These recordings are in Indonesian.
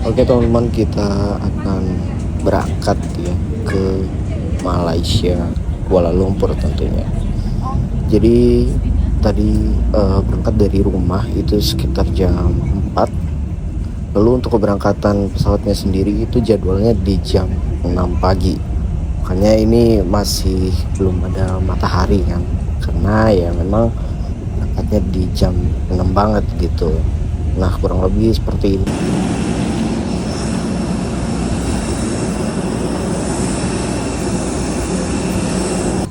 Oke teman-teman, kita akan berangkat ya ke Malaysia, Kuala Lumpur tentunya. Jadi tadi berangkat dari rumah itu sekitar jam 4. Lalu untuk keberangkatan pesawatnya sendiri itu jadwalnya di jam 6 pagi. Makanya ini masih belum ada matahari kan. Karena ya memang berangkatnya di jam 6 banget gitu. Nah, kurang lebih seperti ini.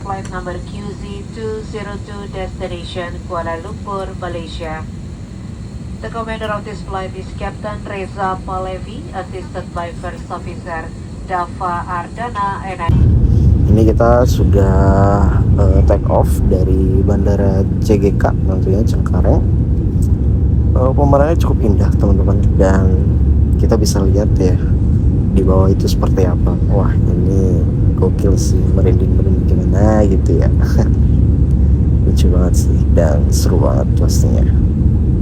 Flight number QZ202 destination Kuala Lumpur, Malaysia. The commander of this flight is Captain Reza Palevi, assisted by First Officer Dava Ardana and Ini kita sudah take off dari Bandara CGK tentunya Cengkareng. Pemandangannya cukup indah teman-teman, dan kita bisa lihat ya di bawah itu seperti apa. Wah, ini gokil sih, merinding gimana gitu ya. Lucu banget sih dan seru banget pastinya.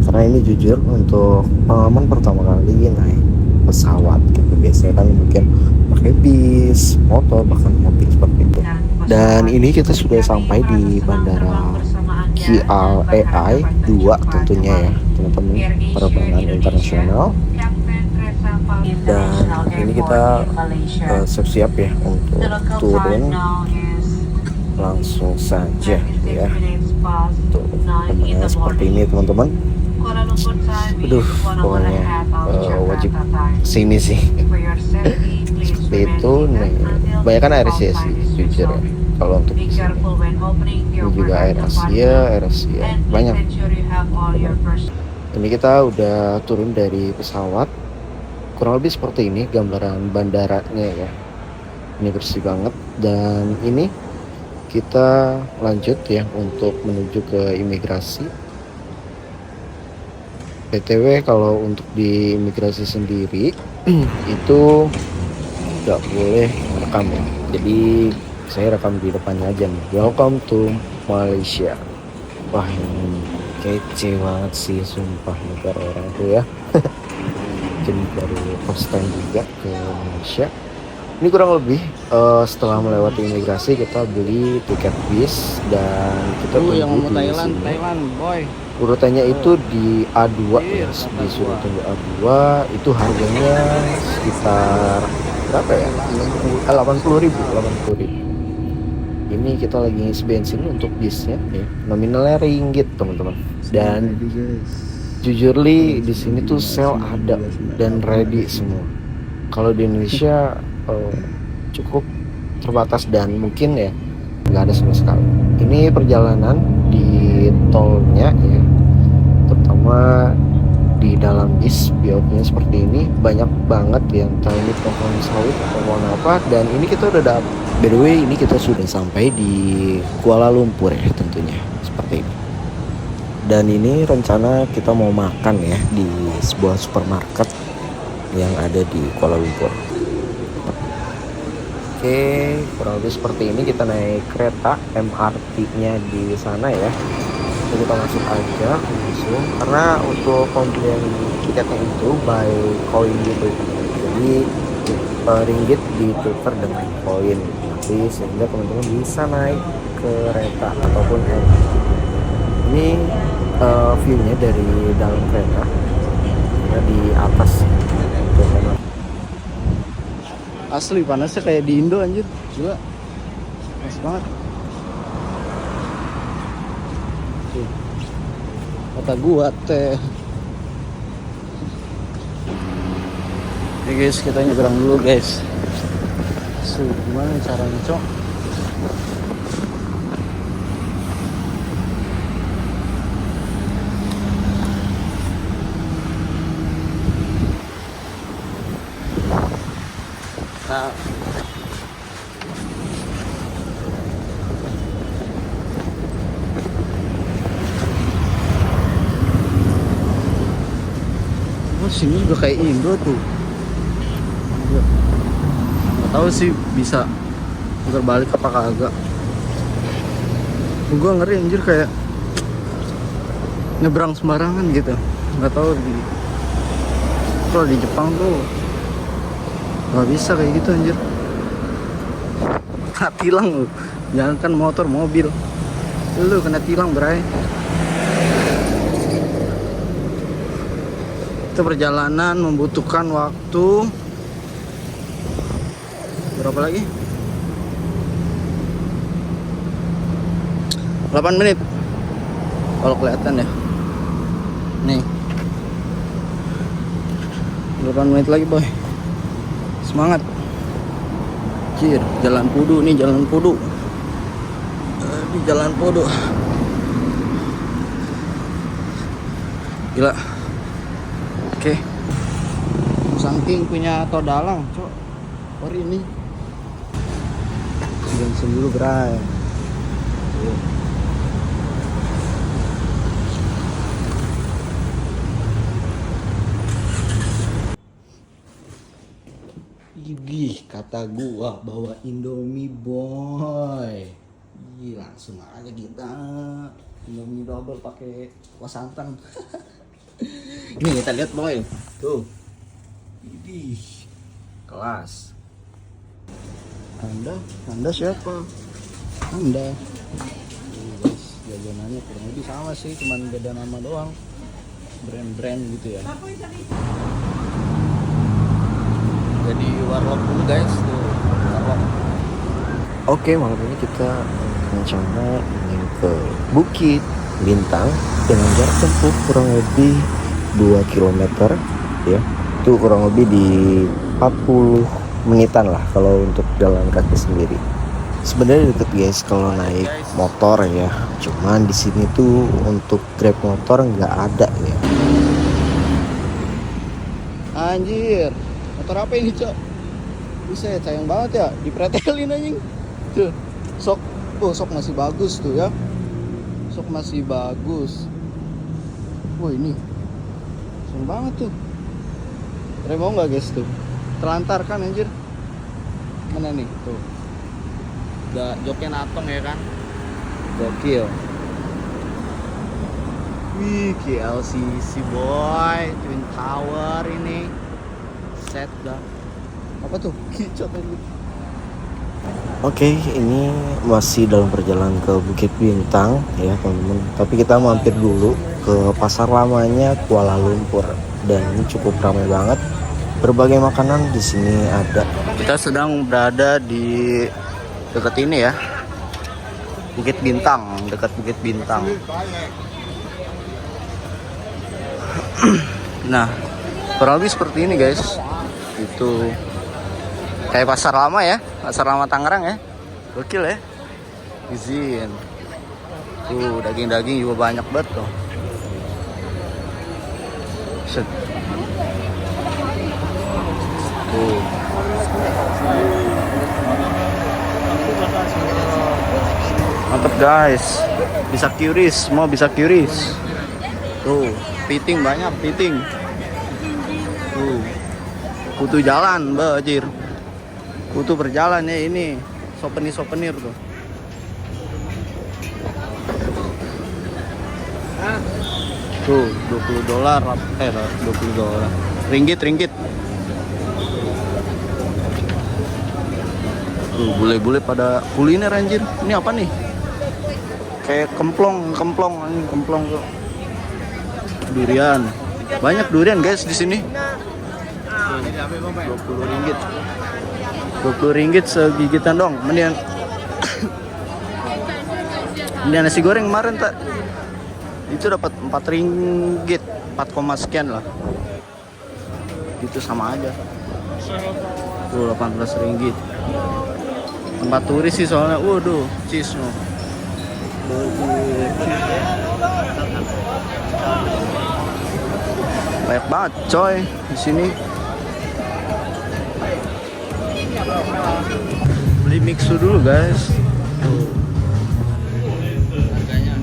Karena ini jujur untuk pengalaman pertama kali naik pesawat gitu. Biasanya kan mungkin pakai bis, motor, bahkan mobil seperti itu. Dan ini kita sudah sampai di Bandara KLEI 2 tentunya ya teman-teman, penerbangan internasional. Dan ini kita siap-siap ya untuk turun langsung saja ya. Tuh, pemandangan seperti ini teman-teman. Aduh, pokoknya wajib sini sih. Seperti itu nih. Banyak kan Air Asia sih jujur ya. Kalau untuk di sini. Ini juga Air Asia banyak. Ini kita udah turun dari pesawat. Kurang lebih seperti ini gambaran bandaranya ya. Ini bersih banget, dan ini kita lanjut ya untuk menuju ke imigrasi. BTW kalau untuk di imigrasi sendiri itu nggak boleh rekam ya. Jadi saya rekam di depannya aja nih. Welcome to Malaysia. Wah, ini kece banget sih sumpah, negara orang tuh ya. Jadi baru first time juga ke Malaysia. Ini kurang lebih setelah melewati imigrasi kita beli tiket bis dan kita tunggu yang mau di Thailand, sini. Thailand, boy. Urutannya itu di A2 ya, disuruh tunggu A2 itu harganya sekitar berapa ya? 80.000. Ini kita lagi ngisi bensin untuk bisnya ya. Nominalnya ringgit teman-teman. Dan jujur li di sini tuh sel ada dan ready semua. Kalau di Indonesia cukup terbatas dan mungkin ya nggak ada sama sekali. Ini perjalanan di tolnya ya, terutama di dalam bis biopnya seperti ini banyak banget yang tadi pohon sawit atau pohon apa. Dan ini kita udah dapet. By the way, ini kita sudah sampai di Kuala Lumpur ya tentunya seperti ini. Dan ini rencana kita mau makan ya di sebuah supermarket yang ada di Kuala Lumpur. Oke, kurang lebih seperti ini. Kita naik kereta MRT-nya di sana ya. Jadi kita masuk aja langsung, karena untuk pembelian tiketnya itu by koin gitu. Jadi ringgit ditukar dengan koin, nanti sehingga teman-teman bisa naik kereta ataupun MRT. Ini view-nya dari dalam kereta, di atas. Asli panasnya kayak di Indo anjir. Gila. Panas banget. Tuh. Kata gua teh. Oke guys, kita nyebrang dulu guys. Gimana caranya, Cok? Nah, sini juga kayak Indo tuh. Nggak tahu sih bisa putar balik apa kagak. Gue ngeri anjir, kayak nyebrang sembarangan gitu. Nggak tahu Kalau di Jepang tuh nggak bisa kayak gitu anjir. Kena tilang lu. Jangankan motor, mobil. Lu kena tilang, bray. Itu perjalanan membutuhkan waktu berapa lagi? 8 menit. Kalau kelihatan ya. Nih. 8 menit lagi, boy. Semangat. Anjir, jalan Pudu nih, jalan Pudu. Di jalan Pudu. Gila. Oke. Saking punya todalang, cok. Hari ini. Bensin dulu, bray. Gih, kata gua bawa Indomie, boy. Ih, langsung aja kita Indomie double pakai kuah santan. Ini kita lihat, boy. Tuh. Ih, kelas. Anda siapa? Anda. Guys, jajanannya kurang lebih sama sih, cuman beda nama doang. Brand-brand gitu ya. Jadi warlock dulu, guys. Tuh, warlock. Oke, malam ini kita rencana ingin ke Bukit Bintang dengan jarak tempuh kurang lebih 2 km ya. Itu kurang lebih di 40 menitan lah kalau untuk jalan kaki sendiri. Sebenarnya deket guys kalau naik motor ya. Cuman di sini tuh untuk grab motor nggak ada ya. Anjir, motor apa ini, cok? Buset, sayang banget ya, dipretelin anjing. Tuh, sok masih bagus tuh ya. Sok masih bagus. Wah, ini sayang banget tuh. Keren mau nggak guys tuh? Terlantar kan anjir. Mana nih tuh? Udah joknya natong ya kan? Gokil. Wih, KLCC boy, Twin Tower ini. Set dah. Apa tuh? Kicot tadi. Oke, ini masih dalam perjalanan ke Bukit Bintang ya teman-teman. Tapi kita mampir dulu ke pasar lamanya Kuala Lumpur dan ini cukup ramai banget. Berbagai makanan di sini ada. Kita sedang berada di dekat ini ya, Bukit Bintang, dekat Bukit Bintang. Nah, kurang lebih seperti ini guys. Itu kayak pasar lama ya, pasar lama Tangerang ya. Gokil ya. Izin. Tuh, daging-daging juga banyak banget tuh. Set. Tuh. Mantap guys. Bisa curious, semua bisa curious. Tuh, piting banyak, piting. Tuh. Kutu jalan, bajir. Kutu berjalan ya ini. Souvenir tuh. Tuh, $20. $20. Ringgit. Tuh, bule-bule pada kuliner anjir. Ini apa nih? Kayak kemplong tuh. Durian. Banyak durian guys di sini. $20. $20 segigitan dong. Mendingan nasi goreng kemarin tak itu dapat $4, 4, sekian lah. Itu sama aja. Tuh $18. Tempat turis sih soalnya. Waduh, cheese no. Banyak banget coy di sini. Beli mixu dulu guys. Harganya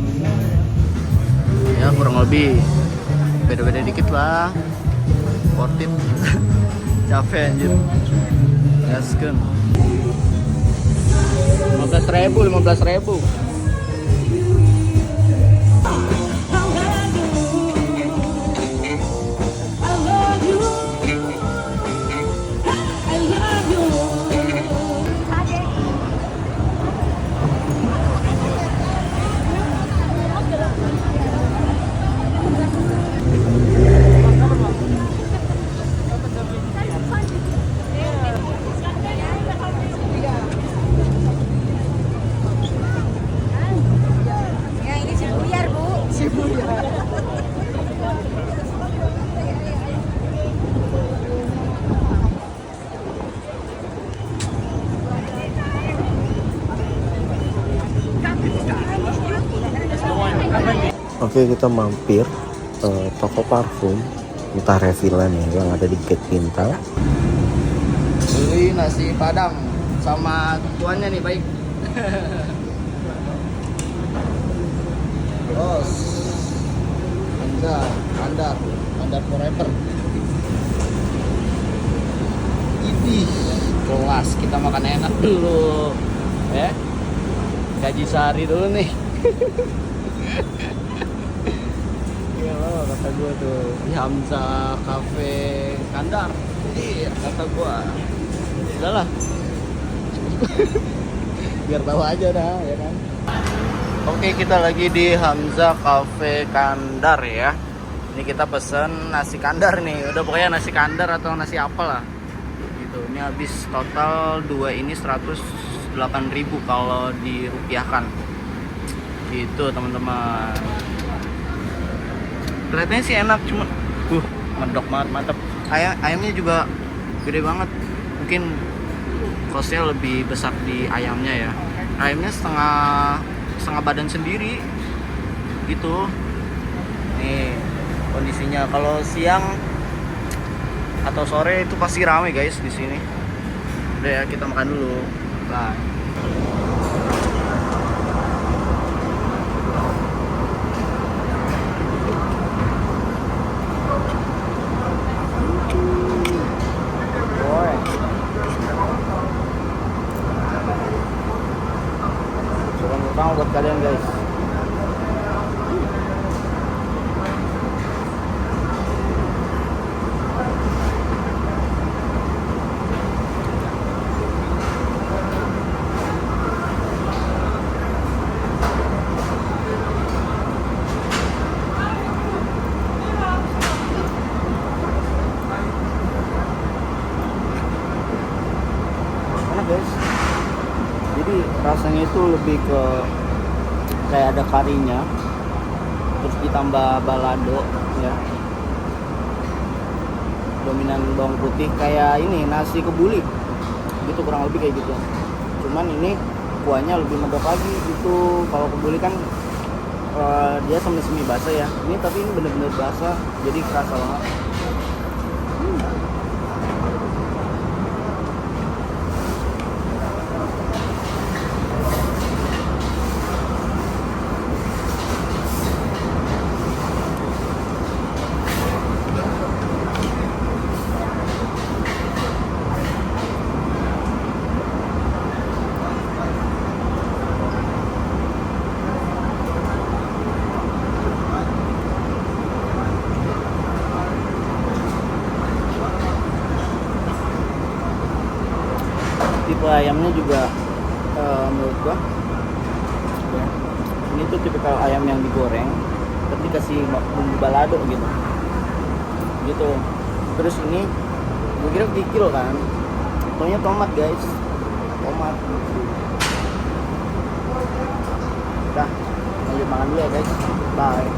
ya kurang lebih beda-beda dikit lah. Worth it. Capek anjir. Gaskeun. 15.000. Oke, kita mampir toko parfum, entah refillan ya, yang ada di gate Pintar. Beli nasi padang sama tuannya nih, baik. Bos, Andar forever. Idih, kelas, kita makan enak dulu, ya. Gaji sehari dulu nih. Iya loh, kata gue tuh di Hamzah Cafe Kandar. Iya, kata gue. Udahlah. Biar tahu aja dah, ya kan. Oke, kita lagi di Hamzah Cafe Kandar ya. Ini kita pesen nasi kandar nih. Udah pokoknya nasi kandar atau nasi apa lah. Gitu. Ini habis total 2 ini 108.000 kalau dirupiahkan. Gitu, teman-teman. Kelihatannya sih enak, cuma medok banget, mantap. Ayamnya juga gede banget. Mungkin costnya lebih besar di ayamnya ya. Ayamnya setengah badan sendiri gitu. Nih kondisinya, kalau siang atau sore itu pasti ramai guys di sini. Udah ya, kita makan dulu. Bye. Kurang buat kalian guys. Enak guys. Jadi rasanya itu lebih ke kayak ada karinya, terus ditambah balado ya, dominan bawang putih, kayak ini nasi kebuli gitu, kurang lebih kayak gitu. Cuman ini kuahnya lebih medok lagi gitu. Kalau kebuli kan dia semi basah ya, ini tapi ini bener-bener basah, jadi kerasa banget. Tipe ayamnya juga menurut gua ya, ini tuh tipikal ayam yang digoreng tapi dikasih bumbu balado gitu. Terus ini gua kira kikil kan, taunya tomat guys, tomat gitu. Udah, lanjut makan dulu ya guys, bye.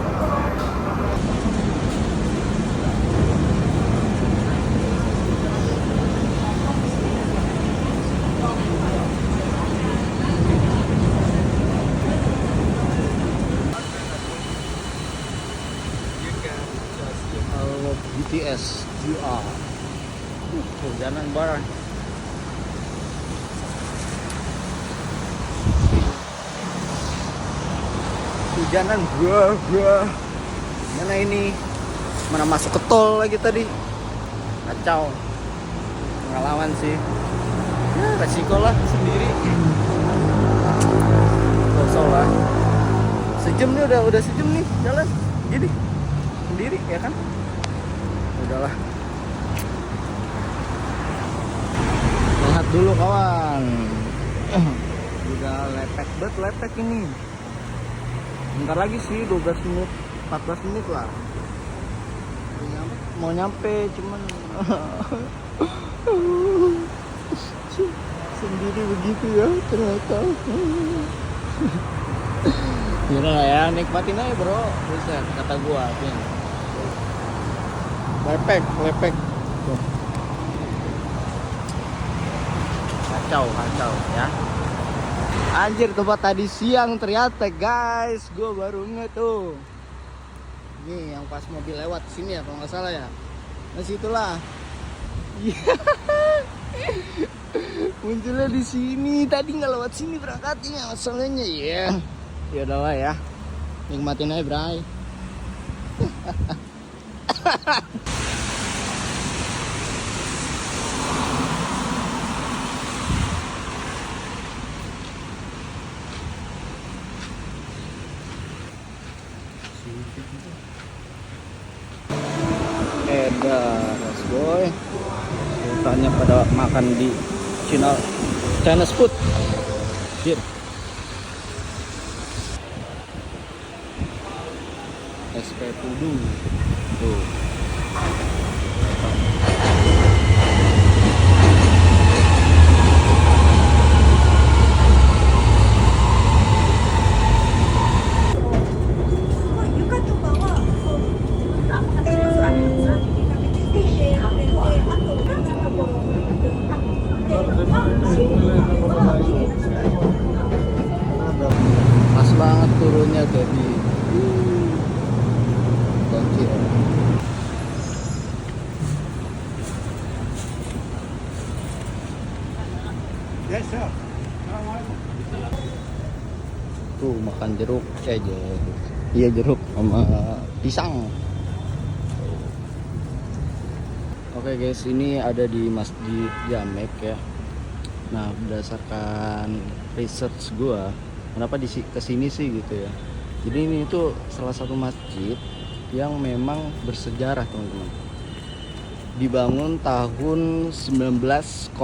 BTS GR. Hujanan barang. Hujanan bro. Mana ini? Mana masuk ke tol lagi tadi? Kacau. Pengalaman sih. Ya, resiko lah sendiri. Kosong lah. Sejam nih, udah sejam nih jalan. Jadi sendiri ya kan? Udahlah. Lihat dulu kawan. Udah lepek ini. Bentar lagi sih, 12 menit, 14 menit lah. Mau nyampe cuman sendiri begitu ya ternyata. Gila ya, nikmatin aja bro. Buset, kata gua. Lepek. Tuh. Kacau ya. Anjir, tempat tadi siang ternyata guys, gue baru nge tuh. Nih yang pas mobil lewat sini ya kalau nggak salah ya. Nah situlah. Iya. Munculnya di sini. Tadi nggak lewat sini berangkatnya masalahnya ya. Ya udahlah ya. Nikmatin aja, Bray. Edas boy, sultannya pada makan di Chinese food. Here. SP Pudu tuh. Pas banget turunnya jadi gokil. Yes, sir. Tuh makan jeruk aja. Iya jeruk sama pisang. Oke guys, ini ada di Masjid Jamek ya. Nah, berdasarkan research gua, kenapa kesini sih gitu ya. Jadi ini tuh salah satu masjid yang memang bersejarah teman-teman. Dibangun tahun 1909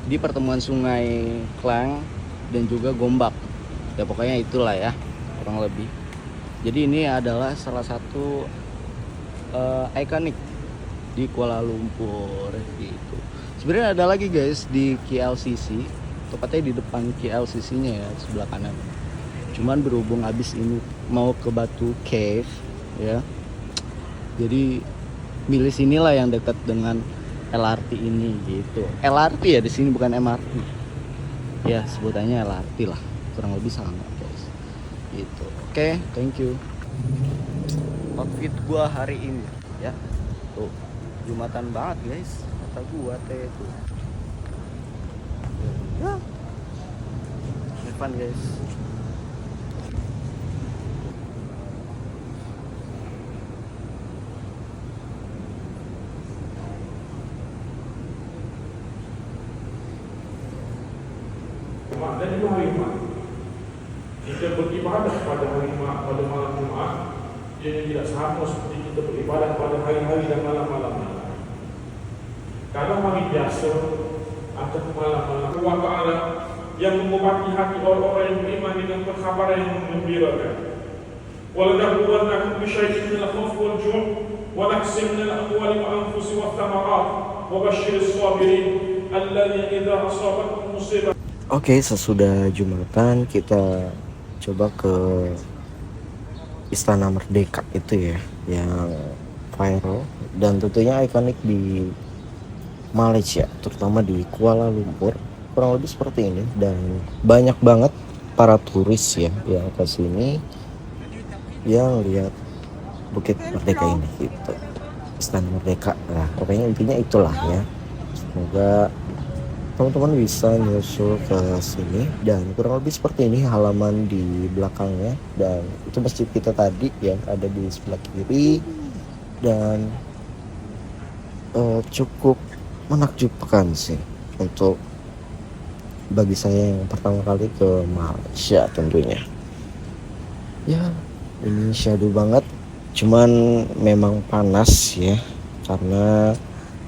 di pertemuan Sungai Klang dan juga Gombak. Ya pokoknya itulah ya, kurang lebih. Jadi ini adalah salah satu ikonik di Kuala Lumpur gitu. Sebenarnya ada lagi guys di KLCC, tepatnya di depan KLCC-nya ya, sebelah kanan. Cuman berhubung abis ini mau ke Batu Cave ya, jadi milih sinilah yang dekat dengan LRT ini gitu. LRT ya di sini, bukan MRT. Ya sebutannya LRT lah, kurang lebih sama guys. Gitu. Oke, thank you. Outfit gua hari ini ya, tuh Jumatan banget guys, kata gua teh tuh. Ya, have fun guys. Dan itu hari Jumat. Kita beribadah pada hari Jumat, pada malam Jumat, jadi tidak sama seperti kita beribadah pada hari-hari dan malam-malamnya. Kalau hari biasa atau malam-malam, Allah Ta'ala yang mengobati hati orang-orang yang beriman dengan perkabaran yang menggembirakan. وَلَنَبْلُوَنَّكُمْ بِشَيْءٍ مِنَ الْخَوْفِ وَالْجُوعِ وَنَقْصٍ مِنَ الْأَمْوَالِ وَالْأَنفُسِ وَالثَّمَرَاتِ وَبَشِّرِ الصَّابِرِينَ الَّذِينَ إِذَا أَصَابَتْهُمْ مُصِيبَةٌ. Oke, sesudah Jumatan kita coba ke Istana Merdeka itu ya, yang viral dan tentunya ikonik di Malaysia, terutama di Kuala Lumpur. Kurang lebih seperti ini, dan banyak banget para turis ya yang ke sini yang lihat Bukit Merdeka ini gitu. Istana Merdeka. Nah, pokoknya intinya itulah ya. Semoga teman-teman bisa nyusul ke sini, dan kurang lebih seperti ini halaman di belakangnya, dan itu masjid kita tadi yang ada di sebelah kiri, dan cukup menakjubkan sih untuk bagi saya yang pertama kali ke Malaysia tentunya. Ya, ini syahdu banget, cuman memang panas ya, karena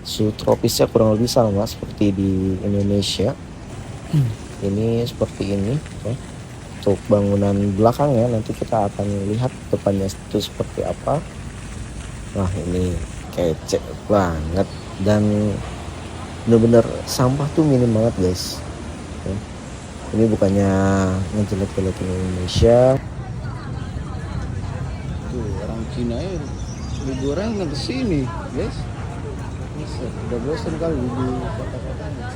suhu tropisnya kurang lebih sama seperti di Indonesia. Ini seperti ini ya. Untuk bangunan belakangnya nanti kita akan lihat depannya itu seperti apa. Wah, ini kece banget, dan bener-bener sampah tuh minim banget guys ya. Ini bukannya ngejelek-jelekin Indonesia. Tuh orang Cina ya liburan ke sini guys. Udah bosan kali di kota-kotanya.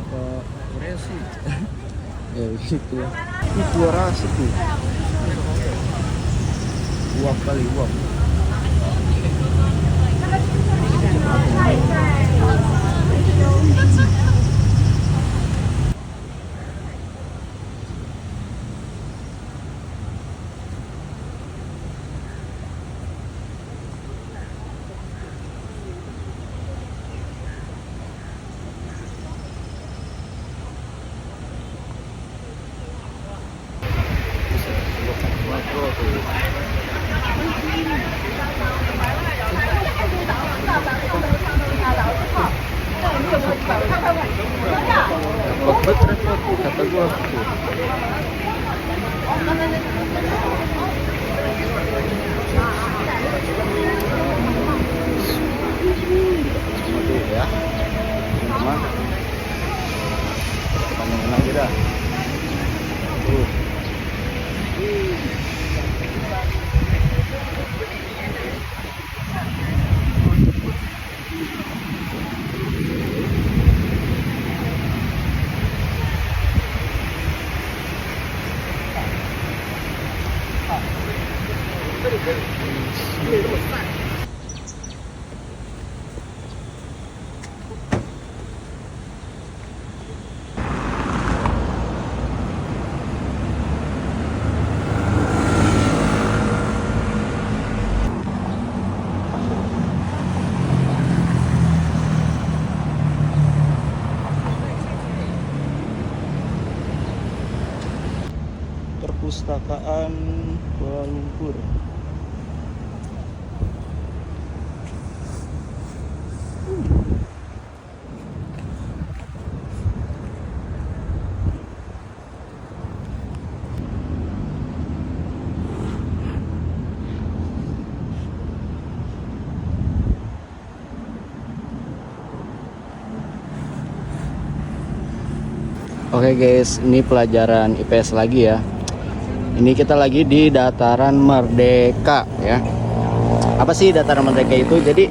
Apa Korea sih? Ya begitu. Ini suara asik tuh. Uap kali, uap. Repot kata gua. Aduh ya. Mah. Panjang lagi dah. Perpustakaan Kuala Lumpur. Oke guys, ini pelajaran IPS lagi ya. Ini kita lagi di Dataran Merdeka ya. Apa sih Dataran Merdeka itu? Jadi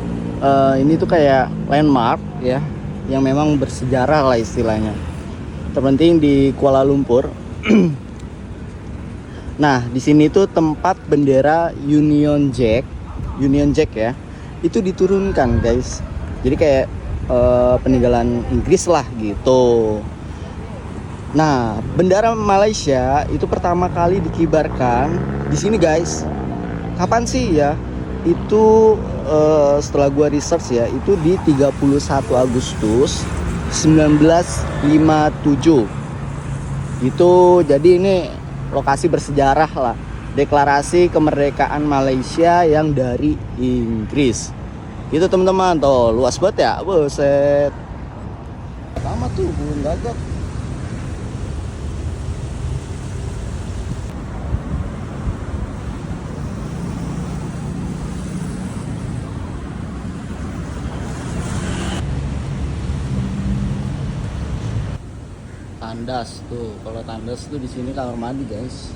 ini tuh kayak landmark ya, yang memang bersejarah lah istilahnya. Terpenting di Kuala Lumpur. Nah, di sini tuh tempat bendera Union Jack ya, itu diturunkan guys. Jadi kayak peninggalan Inggris lah gitu. Nah, bendera Malaysia itu pertama kali dikibarkan di sini guys. Kapan sih ya? Itu setelah gua research ya, itu di 31 Agustus 1957. Itu jadi ini lokasi bersejarah lah. Deklarasi kemerdekaan Malaysia yang dari Inggris. Itu teman-teman, tuh luas banget ya. Buset. Sama tuh Gunung Gagak. Tandas tuh, kalau Tandas tuh di sini kamar mandi guys.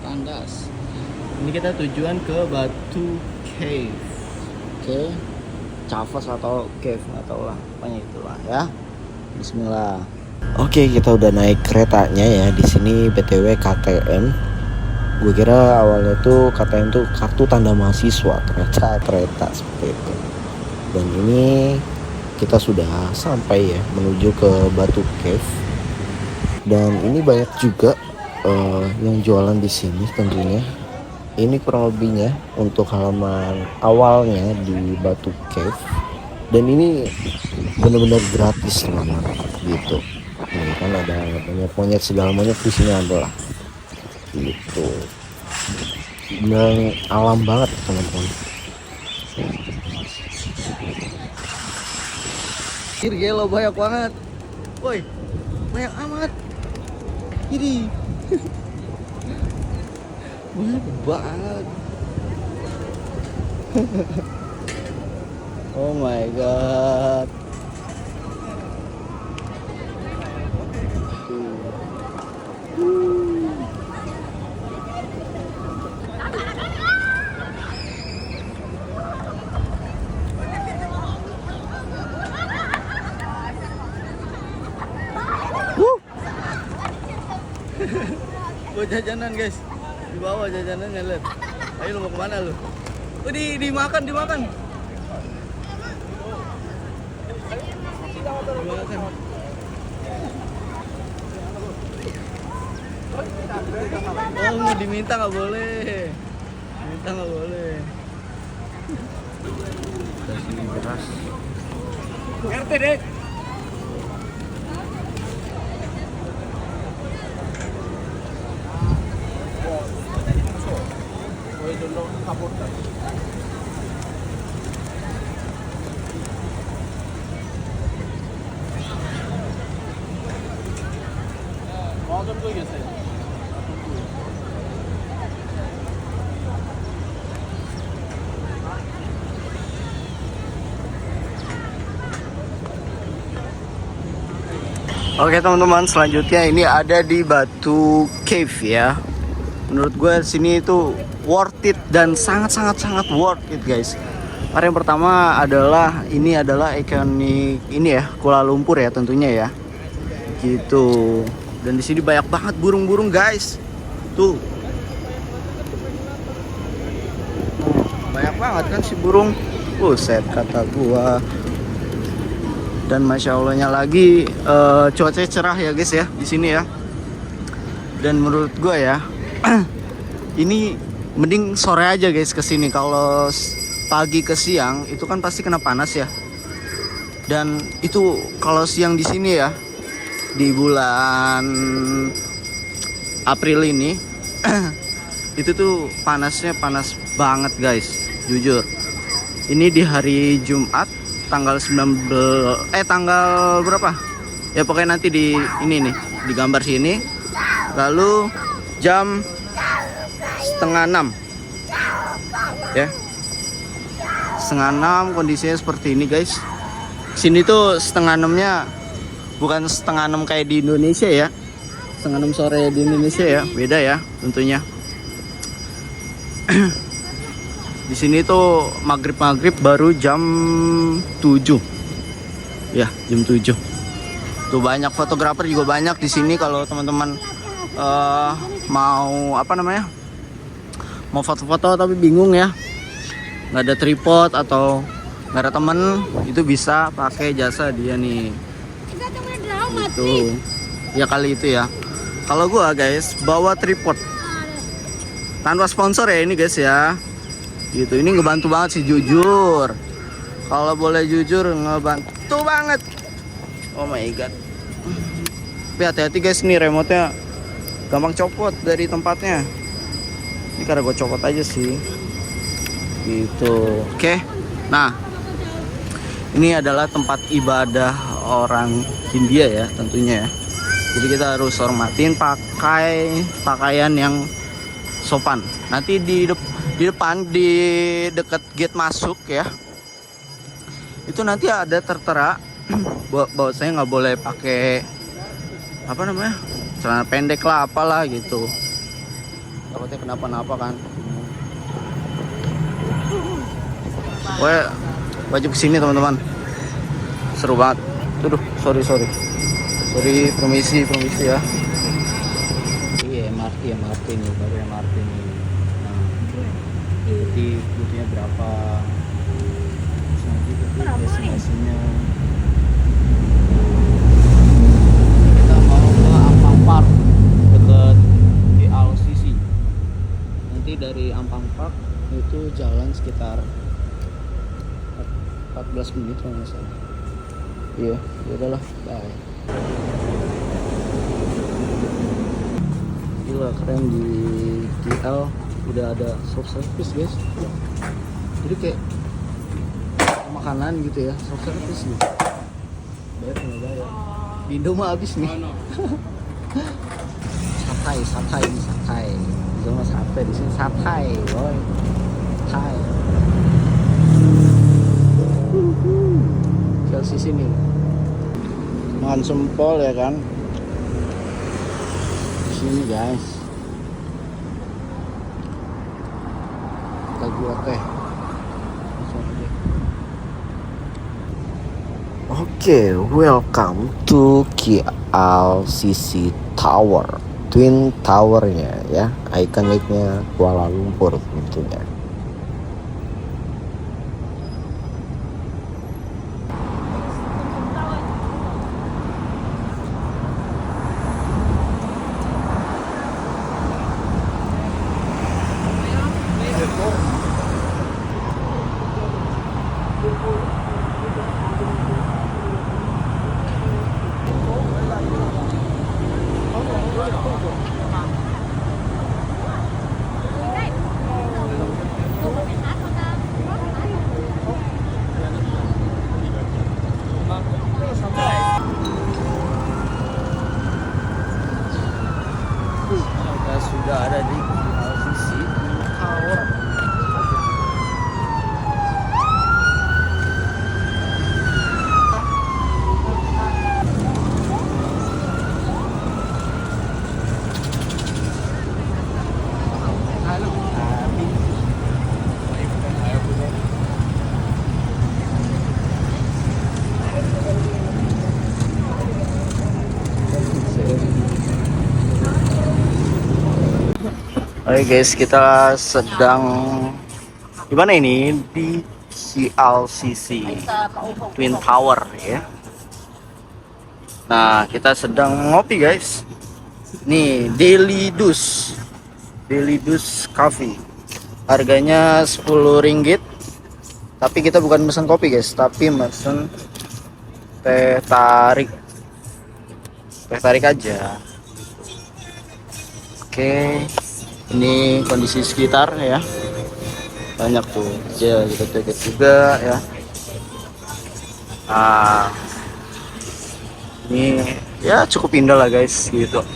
Tandas. Ini kita tujuan ke Batu Cave. Oke, Cavas atau Cave nggak tahu lah, pokoknya itulah ya. Bismillah. Oke, kita udah naik keretanya ya. Di sini BTW KTM. Gue kira awalnya tuh KTM tuh kartu tanda mahasiswa, ternyata kereta seperti itu. Dan ini kita sudah sampai ya, menuju ke Batu Cave. Dan ini banyak juga yang jualan di sini tentunya. Ini kurang lebihnya untuk halaman awalnya di Batu Cave. Dan ini benar-benar gratis teman-teman gitu. Ini kan ada monyet-monyet, segala monyet di sini ada lah. Gitu. Benar alam banget teman-teman. Gelo banyak banget. Woi, banyak amat. Ini banyak banget. Oh my god. jajanan guys. Di bawah jajanannya lihat. Ayo lu mau kemana lu? Oh dimakan. Dimakan. Oh diminta nggak boleh. Diminta nggak boleh. Kasih beras. RT deh. Oke teman-teman, selanjutnya ini ada di Batu Cave ya. Menurut gue sini itu worth it dan sangat worth it guys. Karena yang pertama adalah ini adalah ikonik ini ya, Kuala Lumpur ya tentunya ya. Gitu. Dan di sini banyak banget burung-burung guys. Tuh. Banyak banget kan si burung. Buset kata gua. Dan masya Allahnya lagi cuacanya cerah ya guys ya di sini ya. Dan menurut gue ya ini mending sore aja guys kesini. Kalau pagi ke siang itu kan pasti kena panas ya. Dan itu kalau siang di sini ya di bulan April ini itu tuh panasnya panas banget guys, jujur. Ini di hari Jumat tanggal 19 tanggal berapa? Ya pokoknya nanti di ini nih, di gambar sini. Lalu jam 5:30 ya. 5:30 kondisinya seperti ini guys. Sini tuh 5:30-nya bukan 5:30 kayak di Indonesia ya. 5:30 sore di Indonesia ya, beda ya tentunya. Di sini tuh maghrib baru jam 7. Ya, jam 7. Tuh banyak fotografer juga banyak di sini kalau teman-teman mau apa namanya? Mau foto-foto tapi bingung ya. Nggak ada tripod atau nggak ada temen, itu bisa pakai jasa dia nih. Itu. Ya kali itu ya. Kalau gua guys bawa tripod. Tanpa sponsor ya ini guys ya. Gitu, ini ngebantu banget sih jujur. Kalau boleh jujur ngebantu banget. Oh my god. Tapi hati-hati guys, nih remote-nya gampang copot dari tempatnya. Ini karena gue copot aja sih. Gitu. Oke. Nah, ini adalah tempat ibadah orang Hindia ya tentunya ya. Jadi kita harus hormatin pakai pakaian yang sopan. Nanti di depan di dekat gate masuk ya, itu nanti ada tertera bahwa saya nggak boleh pakai apa namanya celana pendek lah apalah gitu, takutnya kenapa-napa kan. Wajib kesini teman-teman, seru banget. Tuh sorry permisi ya. Iya MRT nih, baru MRT nih. Jadi butuhnya berapa, destinasinya. Kita mau ke Ampang Park dekat DLCC. Nanti dari Ampang Park itu jalan sekitar 14 menit kalau nggak salah. Iya, ya udahlah, bye. Gila keren, di KL udah ada self service guys. Jadi kayak makanan gitu ya, self service nih. Bayar nggak bayar. Di Indo mah habis nih. Satay ini satay. Di sana sate, di sini satay, boy. Satay. Chelsea sini. Makan sempol ya kan. Di sini guys. Gua teh. Oke, welcome to KLCC Tower. Twin Tower-nya ya, ikoniknya Kuala Lumpur tentunya. Kita sudah ada di LCC Tower. Oke guys, kita sedang di mana ini? Di CLCC Twin Tower ya. Nah, kita sedang ngopi guys. Nih, Daily Dus Coffee. Harganya 10 ringgit. Tapi kita bukan mesen kopi guys, tapi mesen teh tarik. Teh tarik aja. Oke. Ini kondisi sekitar ya, banyak tuh ya, kita cek juga ya. Ini ya cukup indah lah guys gitu.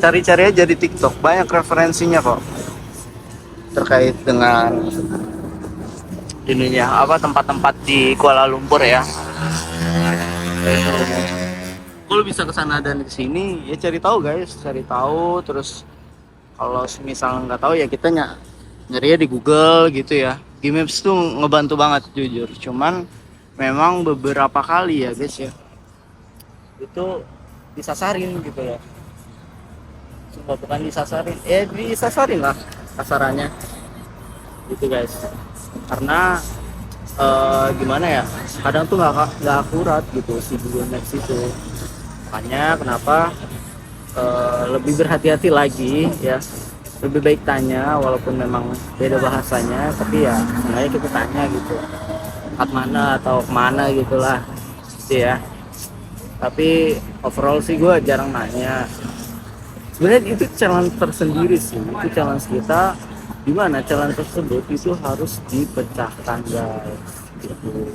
Cari-cari aja di TikTok, banyak referensinya kok terkait dengan ininya apa, tempat-tempat di Kuala Lumpur ya. Kalau bisa ke sana dan ke sini ya cari tahu guys, cari tahu. Terus kalau misal nggak tahu ya kita nyari di Google gitu ya. Di Maps tuh ngebantu banget jujur. Cuman memang beberapa kali ya guys ya, itu disasarin gitu ya. Sumpah bukan disasarin, disasarin lah kasarannya gitu guys. Karena gimana ya, kadang tuh nggak akurat gitu si Google Maps itu. Makanya kenapa lebih berhati-hati lagi ya, lebih baik tanya walaupun memang beda bahasanya, tapi ya sengaja kita tanya gitu, tempat mana atau kemana gitulah gitu ya. Tapi overall sih gue jarang nanya. Sebenarnya itu challenge tersendiri sih, itu challenge kita, dimana challenge tersebut itu harus dipecahkan guys gitu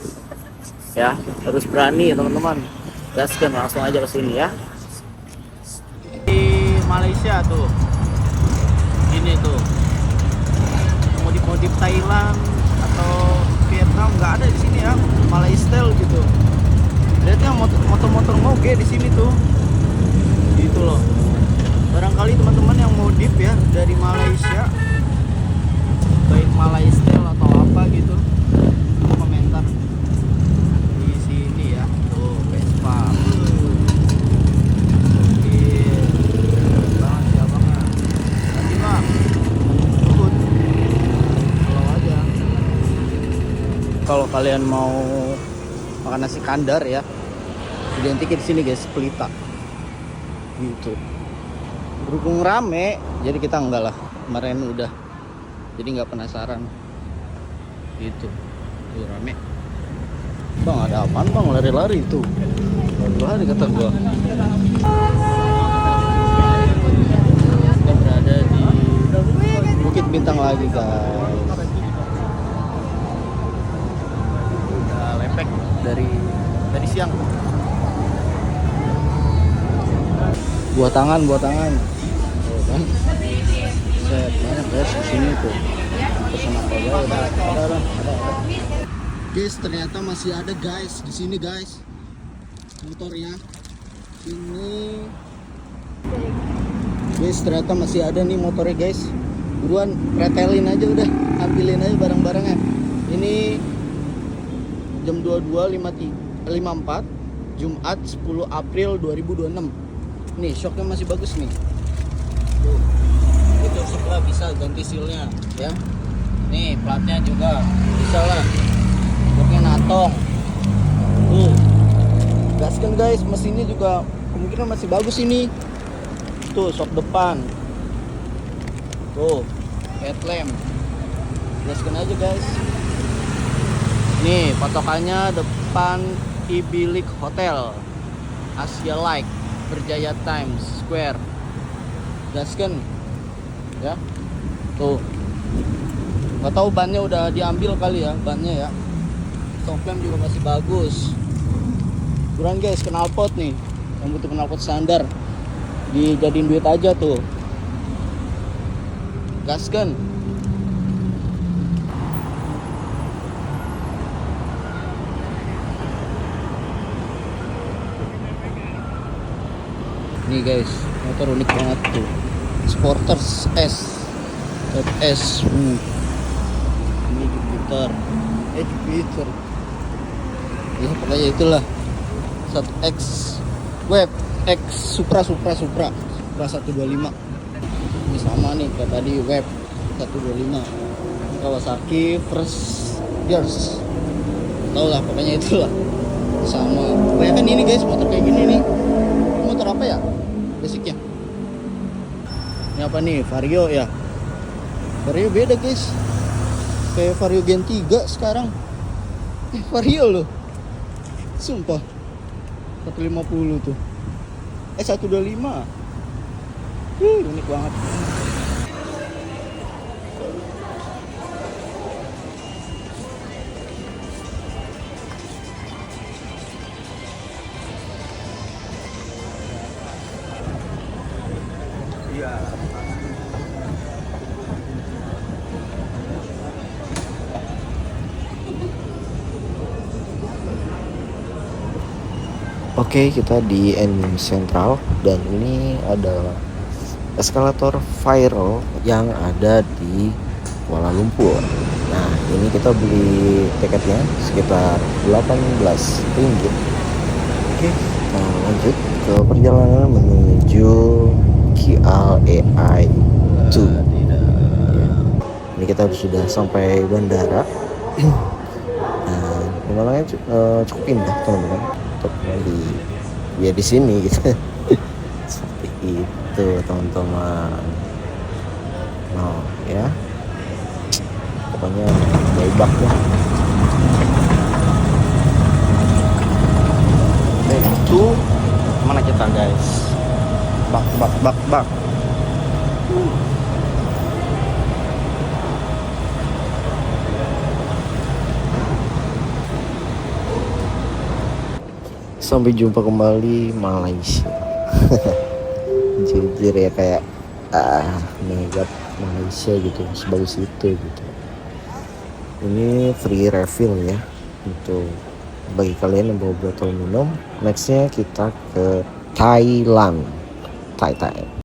ya, harus berani teman-teman. Gaskan, langsung aja ke sini ya. Di Malaysia tuh, ini tuh modif-modif Thailand atau Vietnam nggak ada di sini ya, Malay style gitu. Lihat yang motor-motor moge di sini tuh, gitu loh. Barangkali teman-teman yang modif ya dari Malaysia, baik Malay style atau apa gitu, komentar di sini ya. Tuh Vespa. Kalau kalian mau makan nasi kandar ya, identiknya di sini guys, Pelita gitu. Berhubung rame jadi kita enggak lah, kemarin udah, jadi nggak penasaran gitu. Tuh rame bang, ada apaan bang, lari-lari tuh, lari kata gua. Kita berada di Bukit Bintang lagi guys. Dari siang. Buat tangan. Tuh kan. Set banyak guys di sini tuh. Pesan apa ya? Ada. Guys, ternyata masih ada guys di sini guys. Motornya. Ini. Guys, ternyata masih ada nih motornya guys. Buruan pretelin aja udah, ambilin aja barang-barangnya. Ini jam 22.54 Jumat 10 April 2026. Nih shocknya masih bagus nih. Tuh. Itu shocknya bisa ganti sealnya ya. Nih platnya juga bisa lah. Shocknya natong. Tuh. Gaskan guys, mesinnya juga kemungkinan masih bagus ini. Tuh shock depan. Tuh headlamp. Gaskan aja guys. Nih patokannya depan Ibilik Hotel, Asia Like, Berjaya Times Square. Gaskan ya. Tuh nggak tahu bannya udah diambil kali ya, bannya ya. Top lamp juga masih bagus. Kurang guys, knalpot nih yang butuh knalpot standar dijadiin duit aja tuh. Gaskan. Nih guys, motor unik banget tuh. Sporters S. S. Ini Jupiter. Jupiter. Ya pokoknya itulah. 1X Web X Supra 125. Ini sama nih kayak tadi Web 125. Kawasaki First Years. Tahu lah pokoknya itulah. Sama. Banyak kan ini guys, motor kayak gini nih. Motor apa ya? Basicnya. Ini apa nih? Vario ya. Vario beda guys. Kayak Vario Gen 3 sekarang. Vario loh. Sumpah. 150 tuh. 125. Unik banget. Oke, kita di N Central dan ini adalah eskalator viral yang ada di Kuala Lumpur. Nah, ini kita beli tiketnya sekitar 18 ringgit. Oke, kita lanjut ke perjalanan menuju KLAI 2. Ya. Ini kita sudah sampai bandara. Dan pemandangannya cukup indah teman-teman. Untuk di sini gitu. Seperti itu teman-teman. Nah ya, pokoknya baik lah. Itu mana kita guys? Bak. Sampai jumpa kembali Malaysia. Jujur ya kayak negat Malaysia gitu, sebagus itu gitu. Ini free refill ya untuk bagi kalian yang bawa botol minum. Nextnya kita ke Thailand. Thai.